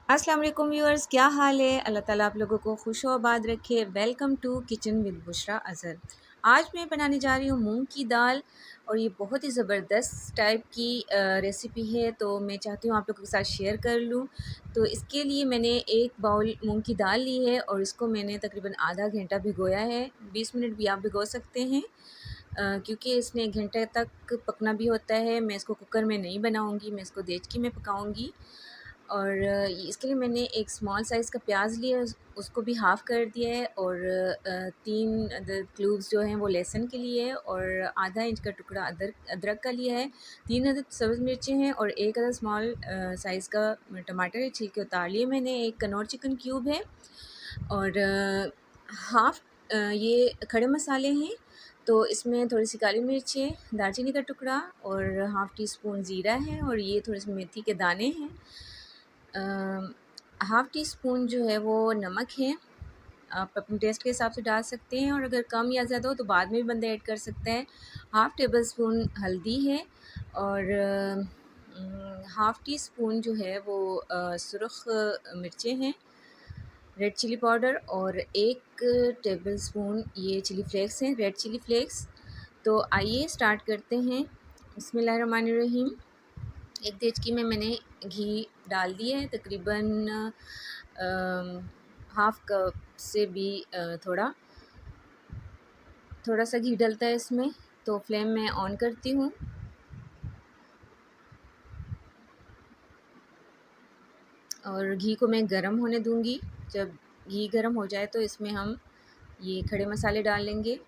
अस्सलाम वालेकुम व्यूअर्स, क्या हाल है। अल्लाह ताला आप लोगों को खुश व आबाद रखे। Welcome to kitchen with Bushra Azhar. आज मैं बनाने जा रही हूँ मूंग की दाल और ये बहुत ही ज़बरदस्त टाइप की रेसिपी है, तो मैं चाहती हूँ आप लोगों के साथ शेयर कर लूँ। तो इसके लिए मैंने एक बाउल मूंग की दाल ली है और इसको मैंने तकरीबन आधा घंटा भिगोया है। 20 मिनट भी आप भिगो सकते हैं, क्योंकि इसमें 1 घंटे तक पकना भी होता है। मैं इसको कुकर में नहीं बनाऊँगी, मैं इसको देचकी में पकाऊँगी। और इसके लिए मैंने एक स्मॉल साइज़ का प्याज लिया, उसको भी हाफ़ कर दिया है। और 3 अदद क्लूव्स जो हैं वो लहसुन के लिए है और आधा इंच का टुकड़ा अदरक अदरक का लिया है। 3 अदद सब्ज़ मिर्चें हैं और 1 अदद स्मॉल साइज़ का टमाटर है, छिलके उतार लिए मैंने। एक कनौर चिकन क्यूब है और हाफ़ ये खड़े मसाले हैं। तो इसमें थोड़ी सी काली मिर्च है, दालचीनी का टुकड़ा और हाफ़ टी स्पून ज़ीरा है और ये थोड़े से मेथी के दाने हैं। हाफ़ टी स्पून जो है वो नमक है, आप अपने टेस्ट के हिसाब से डाल सकते हैं और अगर कम या ज़्यादा हो तो बाद में भी बंदा ऐड कर सकता है। हाफ़ टेबल स्पून हल्दी है और हाफ़ टी स्पून जो है वो सुरख मिर्चें हैं, रेड चिली पाउडर और 1 टेबल स्पून ये चिली फ्लेक्स हैं, रेड चिली फ्लेक्स। तो आइए स्टार्ट करते हैं। बिस्मिल्लाहिर्रहमानिर्रहीम। एक देचकी में मैंने घी डाल दिया है, तकरीबन हाफ़ कप से भी थोड़ा सा घी डलता है इसमें। तो फ्लेम मैं ऑन करती हूँ और घी को मैं गरम होने दूँगी। जब घी गरम हो जाए तो इसमें हम ये खड़े मसाले डाल लेंगे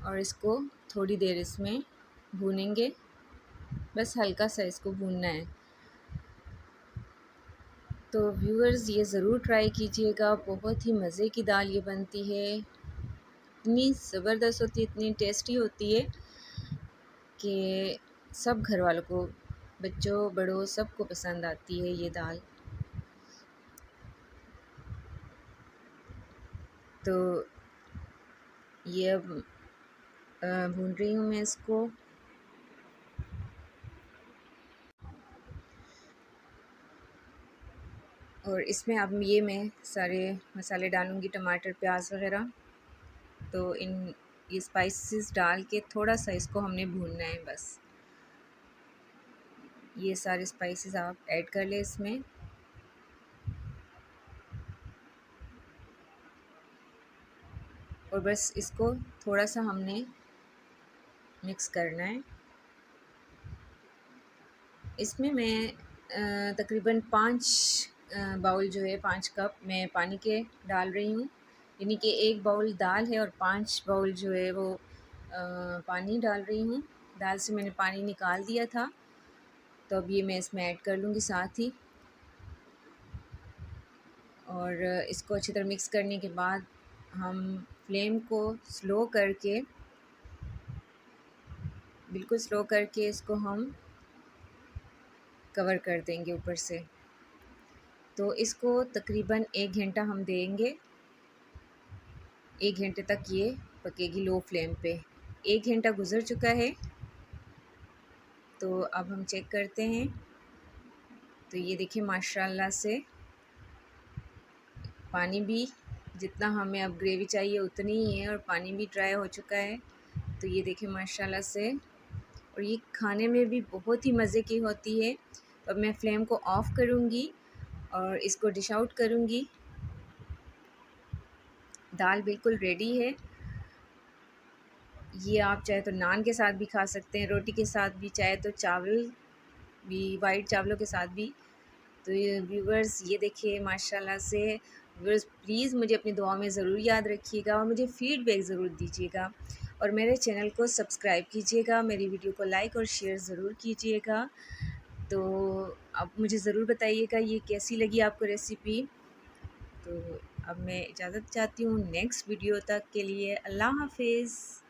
और इसको थोड़ी देर इसमें भूनेंगे, बस हल्का सा इसको भूनना है। तो व्यूअर्स ये ज़रूर ट्राई कीजिएगा, बहुत ही मज़े की दाल ये बनती है। इतनी ज़बरदस्त होती है, इतनी टेस्टी होती है कि सब घर वालों को, बच्चों बड़ों सबको पसंद आती है ये दाल। तो ये अब भून रही हूँ मैं इसको। और इसमें अब ये मैं सारे मसाले डालूँगी, टमाटर प्याज वगैरह। तो ये स्पाइसेस डाल के थोड़ा सा इसको हमने भूनना है बस। ये सारे स्पाइसेस आप ऐड कर लें इसमें। और बस इसको थोड़ा सा हमने मिक्स करना है। इसमें मैं तकरीबन 5 बाउल जो है, 5 कप मैं पानी के डाल रही हूँ। यानी कि 1 बाउल दाल है और 5 बाउल जो है वो पानी डाल रही हूँ। दाल से मैंने पानी निकाल दिया था, तो अब ये मैं इसमें ऐड कर लूँगी साथ ही। और इसको अच्छी तरह मिक्स करने के बाद हम फ्लेम को स्लो करके, बिल्कुल स्लो करके इसको हम कवर कर देंगे ऊपर से। तो इसको तकरीबन 1 घंटा हम देंगे। 1 घंटे तक ये पकेगी लो फ्लेम पे। 1 घंटा गुज़र चुका है, तो अब हम चेक करते हैं। तो ये देखिए माशाल्लाह से पानी भी, जितना हमें अब ग्रेवी चाहिए उतनी ही है और पानी भी ड्राई हो चुका है। तो ये देखिए माशाल्लाह से, और ये खाने में भी बहुत ही मज़े की होती है। तो अब मैं फ्लेम को ऑफ़ करूँगी और इसको डिश आउट करूँगी। दाल बिल्कुल रेडी है। ये आप चाहे तो नान के साथ भी खा सकते हैं, रोटी के साथ भी, चाहे तो चावल भी, वाइट चावलों के साथ भी। तो ये व्यूवर्स ये देखिए माशाल्लाह से। व्यूवर्स प्लीज़ मुझे अपनी दुआ में ज़रूर याद रखिएगा और मुझे फ़ीडबैक ज़रूर दीजिएगा और मेरे चैनल को सब्सक्राइब कीजिएगा, मेरी वीडियो को लाइक और शेयर ज़रूर कीजिएगा। तो अब मुझे ज़रूर बताइएगा ये कैसी लगी आपको रेसिपी। तो अब मैं इजाज़त चाहती हूँ, नेक्स्ट वीडियो तक के लिए अल्लाह हाफ़िज़।